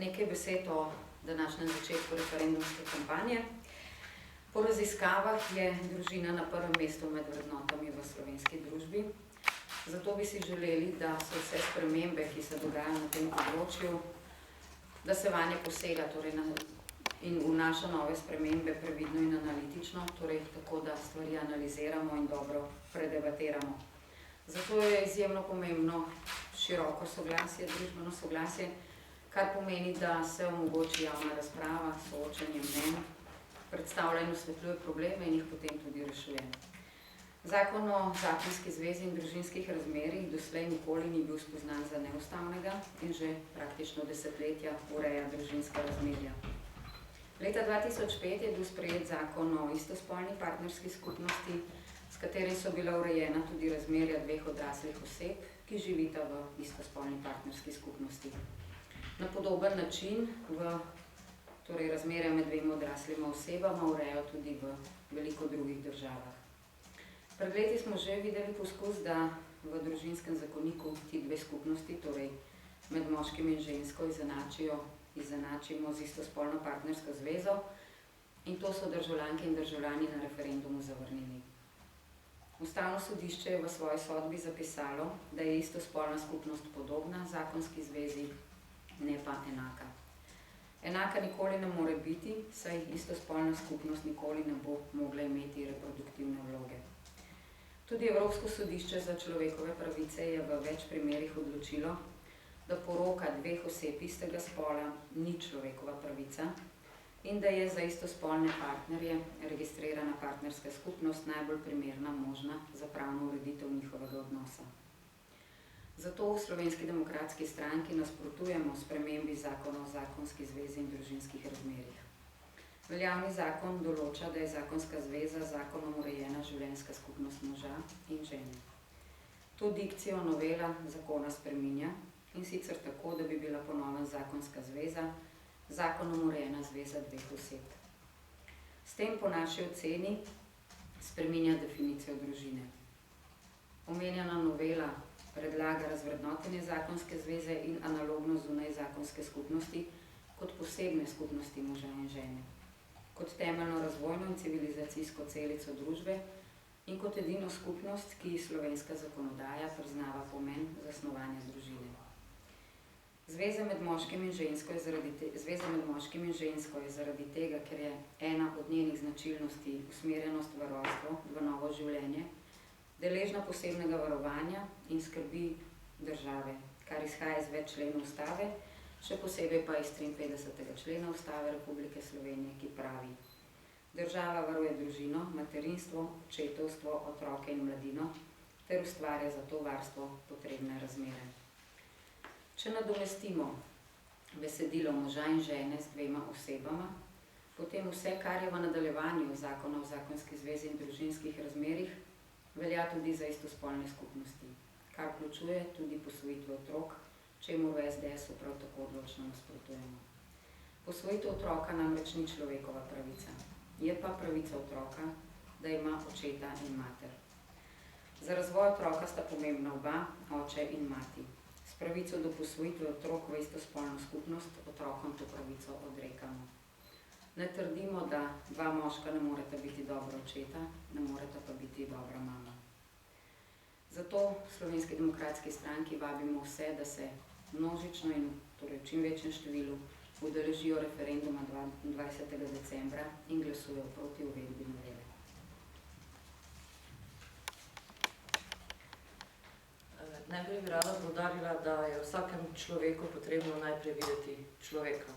Nekaj besed o današnjem začetku referendumske kampanje. Po raziskavah je družina na prvem mestu med vrednotami v slovenski družbi. Zato bi si želeli, da so vse spremembe, ki se dogajajo na tem področju, da se vanje posega in vnaša nove spremembe previdno in analitično, torej tako, da stvari analiziramo in dobro predebatiramo. Zato je izjemno pomembno široko soglasje, družbeno soglasje, kar pomeni, da se omogoči javna razprava, soočenje mnenj, predstavlja in osvetljuje probleme in jih potem tudi rešuje. Zakon o zakonski zvezi in družinskih razmerjih doslej nikoli ni bil spoznan za neustavnega in že praktično desetletja ureja družinska razmerja. Leta 2005 je bil sprejet zakon o istospolni partnerski skupnosti, s katerim so bila urejena tudi razmerja dveh odraslih oseb, ki živita v istospolni partnerski skupnosti. Na podoben način razmerja med dvema odraslima osebama urejajo tudi v veliko drugih državah. Pred leti smo že videli poskus, da v družinskem zakoniku ti dve skupnosti, torej med moškim in žensko, izenačimo z istospolno partnersko zvezo, in to so državljanke in državljani na referendumu zavrnili. Ustavno sodišče je v svoji sodbi zapisalo, da je istospolna skupnost podobna zakonski zvezi, ne pa enaka. Enaka nikoli ne more biti, saj istospolna skupnost nikoli ne bo mogla imeti reproduktivne vloge. Tudi Evropsko sodišče za človekove pravice je v več primerih odločilo, da poroka dveh oseb istega spola ni človekova pravica in da je za istospolne partnerje registrirana partnerska skupnost najbolj primerna možna za pravno ureditev njihovega odnosa. Zato v Slovenski demokratski stranki nasprotujemo spremembi zakona o zakonski zvezi in družinskih razmerjih. Veljavni zakon določa, da je zakonska zveza zakonom urejena življenjska skupnost moža in žene. To dikcijo novela zakona spreminja, in sicer tako, da bi bila po novem zakonska zveza zakonom urejena zveza dveh oseb. S tem po naši oceni spreminja definicijo družine. Omenjena novela predlaga razvrednotenje zakonske zveze in analogno zunaj zakonske skupnosti kot posebne skupnosti moža in žene, kot temeljno razvojno in civilizacijsko celico družbe in kot edino skupnost, ki slovenska zakonodaja priznava pomen zasnovanja družine. Zveza med moškim in žensko je zaradi tega, ker je ena od njenih značilnosti usmerjenost v rojstvo, v novo življenje, deležna posebnega varovanja in skrbi države, kar izhaja iz več členov Ustave, še posebej pa iz 53. člena Ustave Republike Slovenije, ki pravi: država varuje družino, materinstvo, očetovstvo, otroke in mladino ter ustvarja za to varstvo potrebne razmere. Če nadomestimo besedilo moža in žene z dvema osebama, potem vse, kar je v nadaljevanju zakona o zakonski zvezi in družinskih razmerjih, velja tudi za istospolne skupnosti, kar vključuje tudi posvojitve otrok, čemur v SDS-u prav tako odločno nasprotujemo. Posvojitev otroka namreč ni človekova pravica, je pa pravica otroka, da ima očeta in mater. Za razvoj otroka sta pomembna oba, oče in mati. S pravico do posvojitve otrok v istospolno skupnost otrokom to pravico odrekamo. Ne trdimo, da dva moška ne moreta biti dobra očeta, ne moreta pa biti dobra mama. Zato v Slovenski demokratski stranki vabimo vse, da se množično in v čim večjem številu udeležijo referenduma 20. decembra in glasujejo proti uvedbi novele. Najprej bi rada poudarila, da je vsakem človeku potrebno najprej videti človeka.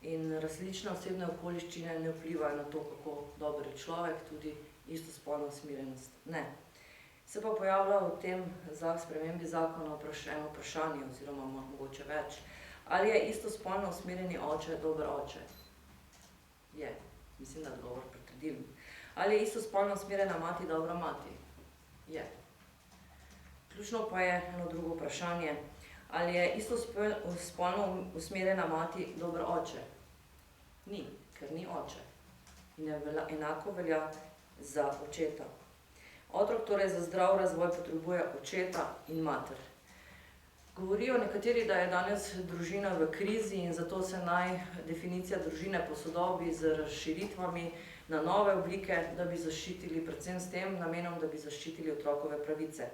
In različne osebne okoliščine ne vplivajo na to, kako dober je človek, tudi istospolna usmerjenost. Ne. Se pa pojavlja v tem spremembi zakona eno vprašanje, oziroma mogoče več. Ali je istospolno usmerjeni oče dober oče? Je. Mislim, da je odgovor pritrdilen. Ali je istospolno usmerjena mati dobra mati? Je. Ključno pa je eno drugo vprašanje. Ali je istospolno usmerjena mati dober oče? Ni, ker ni oče. In enako velja za očeta. Otrok torej za zdrav razvoj potrebuje očeta in mater. Govorijo nekateri, da je danes družina v krizi in zato se naj definicija družine posodobi z razširitvami na nove oblike, da bi zaščitili, predvsem s tem namenom, da bi zaščitili otrokove pravice.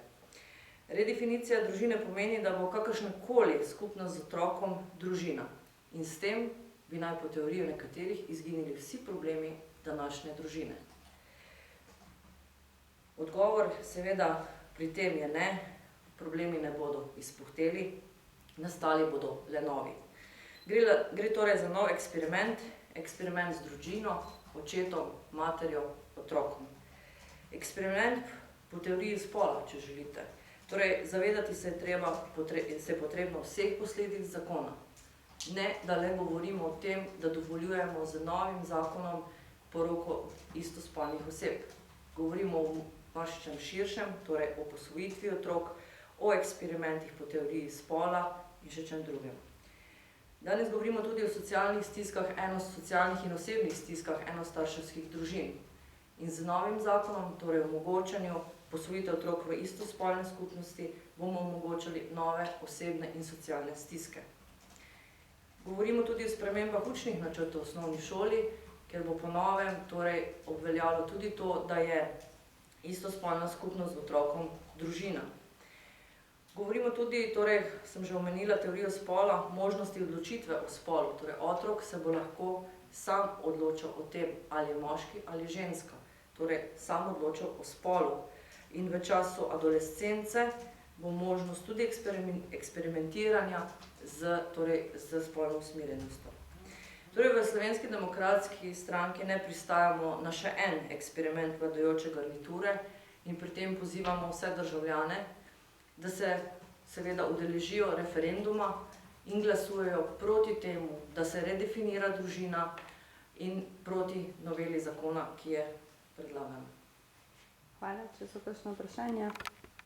Redefinicija družine pomeni, da bo kakršnakoli skupnost z otrokom družina in s tem bi naj po teoriji nekaterih izginili vsi problemi današnje družine. Odgovor seveda pri tem je ne, problemi ne bodo izpuhteli, nastali bodo le novi. Gre torej za nov eksperiment, eksperiment z družino, očetom, materjo, otrokom. Eksperiment po teoriji spola, če želite. Torej, zavedati se je potrebno vseh posledic zakona. Ne, da le govorimo o tem, da dovoljujemo z novim zakonom poroko istospolnih oseb. Govorimo o marsičem širšem, torej o posvojitvi otrok, o eksperimentih po teoriji spola in še čem drugem. Danes govorimo tudi o socialnih stiskah, socialnih in osebnih stiskah enostarševskih družin. In z novim zakonom, torej omogočanju posvojitev otrok v istospolne skupnosti, bomo omogočali nove osebne in socialne stiske. Govorimo tudi o spremembah učnih načrtov v osnovni šoli, ker bo po novem torej obveljalo tudi to, da je istospolna skupnost z otrokom družina. Govorimo tudi, torej sem že omenila teorijo spola, možnosti odločitve o spolu. Torej otrok se bo lahko sam odločal o tem, ali je moški ali ženska. Torej sam odločal o spolu. In v času adolescence bo možnost tudi eksperimentiranja z spolno usmerjenostjo. Torej v Slovenski demokratski stranki ne pristajamo na še en eksperiment vladajoče garniture in pri tem pozivamo vse državljane, da se seveda udeležijo referenduma in glasujejo proti temu, da se redefinira družina in proti noveli zakona, ki je predlagana. Hvala, če so kakšno vprašanje.